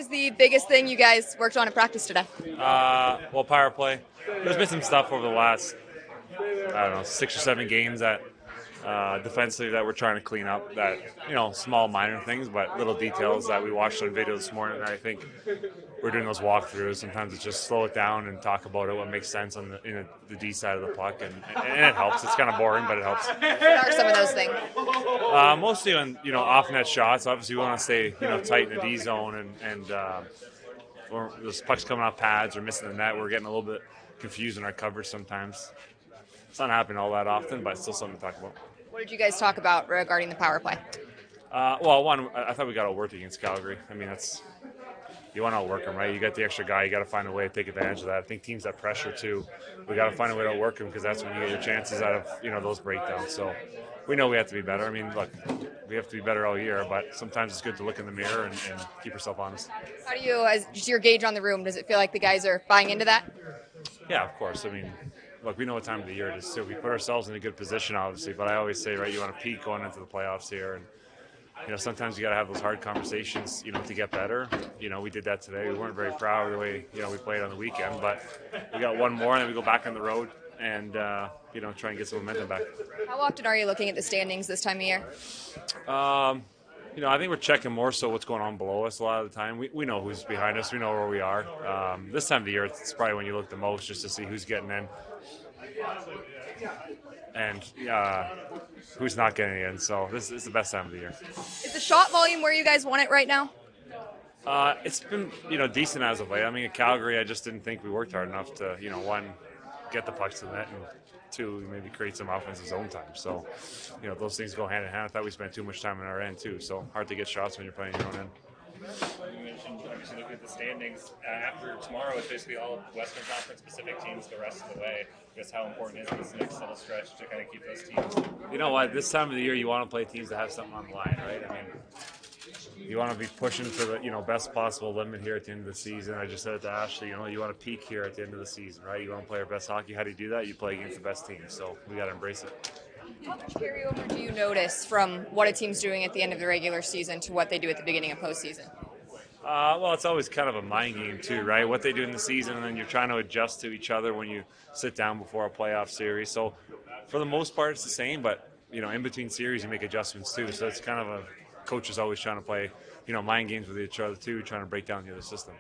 was the biggest thing you guys worked on in practice today? Well, power play. There's been some stuff over the last, I don't know, 6 or 7 games that defensively that we're trying to clean up. That small minor things, but little details that we watched on video this morning. I think we're doing those walkthroughs. Sometimes it's just slow it down and talk about it, what makes sense on the D side of the puck, and it helps. It's kind of boring, but it helps. What are some of those things? Mostly on off net shots. Obviously, we want to stay tight in the D zone, and or those pucks coming off pads or missing the net. We're getting a little bit confused in our coverage sometimes. It's not happening all that often, but it's still something to talk about. What did you guys talk about regarding the power play? Well, one, I thought we got outworked against Calgary. I mean, you want to outwork them, right? You got the extra guy. You got to find a way to take advantage of that. I think teams that pressure too. We got to find a way to outwork them because that's when you get your chances out of those breakdowns. So we know we have to be better. I mean, look, we have to be better all year, but sometimes it's good to look in the mirror and keep yourself honest. How do you, as just your gauge on the room, does it feel like the guys are buying into that? Yeah, of course. I mean, look, we know what time of the year it is too. We put ourselves in a good position, obviously, but I always say, right, you want to peak going into the playoffs here, and sometimes you got to have those hard conversations, to get better. We did that today. We weren't very proud of the way, we played on the weekend, but we got one more, and then we go back on the road and, try and get some momentum back. How often are you looking at the standings this time of year? I think we're checking more so what's going on below us a lot of the time. We know who's behind us. We know where we are. This time of the year, it's probably when you look the most just to see who's getting in and who's not getting in. So this is the best time of the year. Is the shot volume where you guys want it right now? It's been, decent as of late. I mean, at Calgary, I just didn't think we worked hard enough to, one, get the pucks to the net, and two, maybe create some offensive zone time. So, those things go hand in hand. I thought we spent too much time on our end, too. So, hard to get shots when you're playing your own end. You mentioned, obviously, looking at the standings. After tomorrow, it's basically all Western Conference Pacific teams the rest of the way. I guess how important is this next little stretch to kind of keep those teams? You know what? This time of the year, you want to play teams that have something on the line, right? I mean, you want to be pushing for the best possible limit here at the end of the season. I just said it to Ashley, you want to peak here at the end of the season, right? You want to play our best hockey. How do you do that? You play against the best team. So we got to embrace it. How much carryover do you notice from what a team's doing at the end of the regular season to what they do at the beginning of postseason? Well, it's always kind of a mind game too, right? What they do in the season, and then you're trying to adjust to each other when you sit down before a playoff series. So for the most part, it's the same, but in between series, you make adjustments too. So it's kind of coach is always trying to play, mind games with each other too, trying to break down the other system.